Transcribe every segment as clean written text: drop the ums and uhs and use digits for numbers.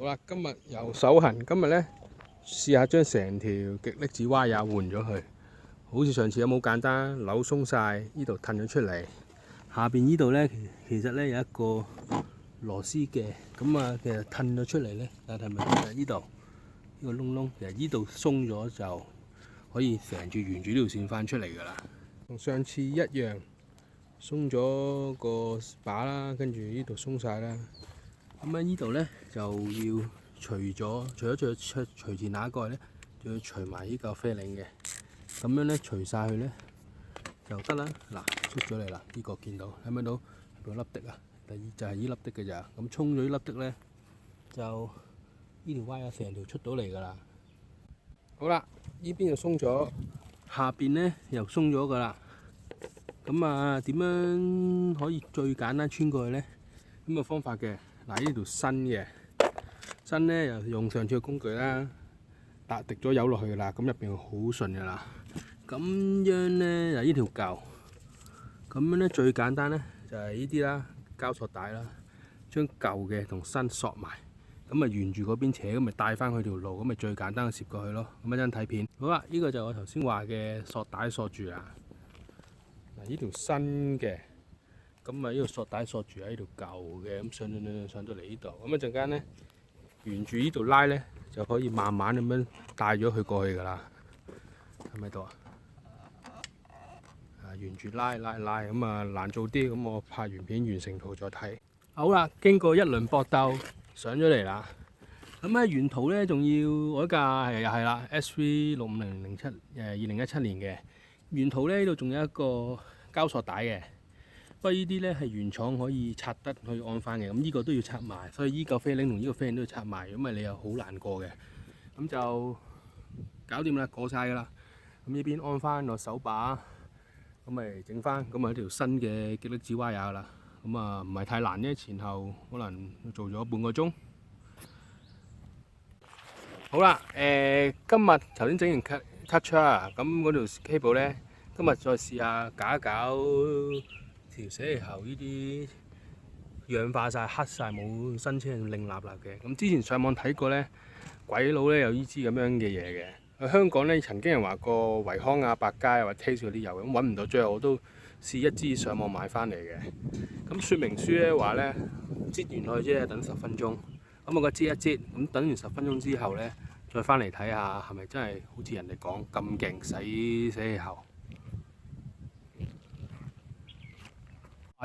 好啦，今日又手痕，今日咧試下將成條極力子蛙也換咗佢，好似上次咁好簡單，扭鬆晒，呢度褪咗出嚟，下邊呢度咧其實咧有一個螺絲嘅，咁啊其實褪咗出嚟咧，但係咪呢度呢個窿窿，其實呢度鬆咗就可以成住沿住呢條線翻出嚟㗎啦，同上次一樣，鬆咗個把啦，跟住呢度鬆晒啦。咁喺呢度咧就要除住那一個咧，就要除埋呢嚿啡領嘅。咁樣咧除晒佢咧就得啦。嗱，出咗嚟啦，呢個見到睇唔睇到？有粒滴啊，第二就係呢粒滴嘅咋。咁沖咗呢粒滴咧，就呢條歪啊成條出到嚟㗎啦。好啦，呢邊就鬆咗，下邊咧又鬆咗㗎啦。咁啊，點樣可以最簡單穿過去咧？咁個方法嘅。嗱，呢條新咧又用上次嘅工具啦，滴咗油落去啦，咁入邊好順噶啦。咁樣咧就呢條舊，咁樣咧最簡單咧就係呢啲啦，膠索帶啦，將舊嘅同新索埋，咁啊沿住嗰邊扯，咁咪帶翻佢條路，咁咪最簡單嘅攝過去咯。咁一陣睇片。好啦，呢個就我頭先話嘅索帶索住啦。嗱，呢條新嘅。咁啊，呢個索帶索住喺度舊嘅，咁上到嚟呢度，咁一陣間咧，沿住呢度拉咧，就可以慢慢咁樣帶咗佢過去㗎啦。喺咪度啊？沿住拉，咁啊難做啲，咁我拍完片完成圖再睇。好啦，經過一輪搏鬥，上咗嚟啦。咁咧沿途咧仲要我架又係啦 SV65007 2017年嘅，沿途咧呢度仲有一個膠索帶嘅。不過呢啲咧係原廠可以拆得去按翻嘅，咁呢個都要拆埋，所以呢嚿啡領同呢個啡領都要拆埋，咁啊你又好難過嘅，咁就搞掂啦，過晒㗎啦。咁呢邊按翻個手把，咁咪整翻，咁啊一條新嘅極力子蛙也啦。咁啊唔係太難啫，前後可能做咗半個鐘。好啦，今日頭先整完 cut 出啊，咁嗰條 cable 咧，今日再試下搞一搞。條死氣喉呢啲氧化晒、黑晒，冇新車擰立立嘅。咁之前上網睇過咧，鬼佬咧有呢支咁樣嘅嘢嘅。香港咧曾經人話過維康啊、百佳啊或者 Taste 嗰啲有，咁揾唔到，最後我都試一支上網買翻嚟嘅。咁說明書咧話咧，擠完去啫，等10分鐘。咁我個擠一擠，咁等完10分鐘之後咧，再翻嚟睇下係咪真係好似人哋講咁勁洗死氣喉。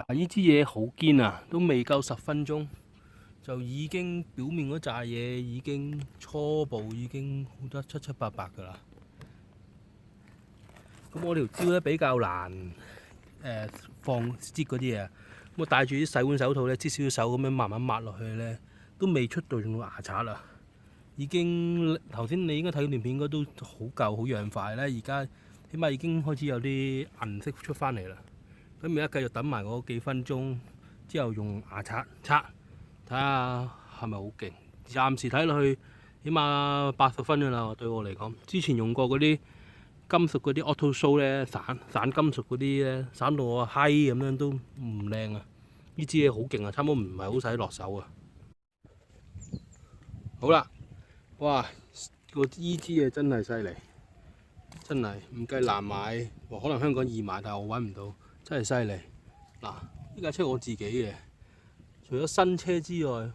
呢支嘢好堅啊，都未夠10分鐘，就已經表面嗰扎嘢已經初步已經好得七七八八㗎啦。咁我條蕉咧比較難放擠嗰啲嘢，咁我戴住啲洗碗手套咧，擠少少手咁樣慢慢抹落去咧，都未出到用到牙刷啦。已經頭先你應該睇段片應該都好舊好氧化咧，而家起碼已經開始有啲銀色出翻嚟啦。咁而家繼續等埋嗰幾分鐘之後用牙刷刷，睇下係咪好勁。暫時睇落去起碼80分㗎啦，對我嚟講。之前用過嗰啲金屬嗰啲 Auto Show 咧，散金屬嗰啲咧，散到我閪咁樣都唔靚啊！呢支嘢好勁啊，差唔多唔係好使落手啊。好啦，哇！呢支嘢真係犀利，真係唔計難買，可能香港易買，但係我揾唔到。真係犀利！嗱，呢架車我自己嘅，除咗新車之外，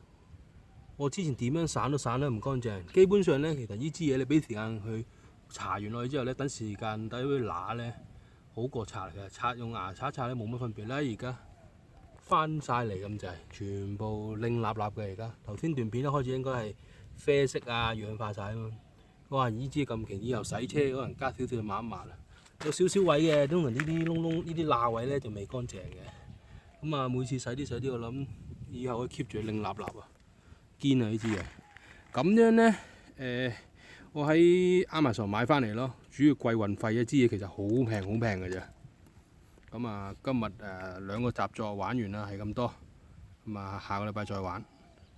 我之前點樣散都散得唔乾淨。基本上咧，其實呢支嘢你俾時間去搽完落去之後咧，等時間等佢乸咧，好過刷嘅。刷用牙刷刷咧冇乜分別啦。而家翻晒嚟咁滯，全部拎立立嘅。而家頭先段片一開始應該係啡色啊，氧化晒啊嘛。哇！呢支咁勁，以後洗車可能加少少抹一抹啦。有少少位嘅，通常呢啲窿窿、呢啲罅位咧就未乾淨嘅。咁啊，每次洗啲，我諗以後可以 keep 住拎立立啊，堅啊呢支嘢。咁樣咧，我喺 Amazon 買翻嚟咯，主要貴運費，一支嘢其實好平嘅啫。咁啊，今日2個習作玩完啦，係咁多。咁啊，下個禮拜再玩。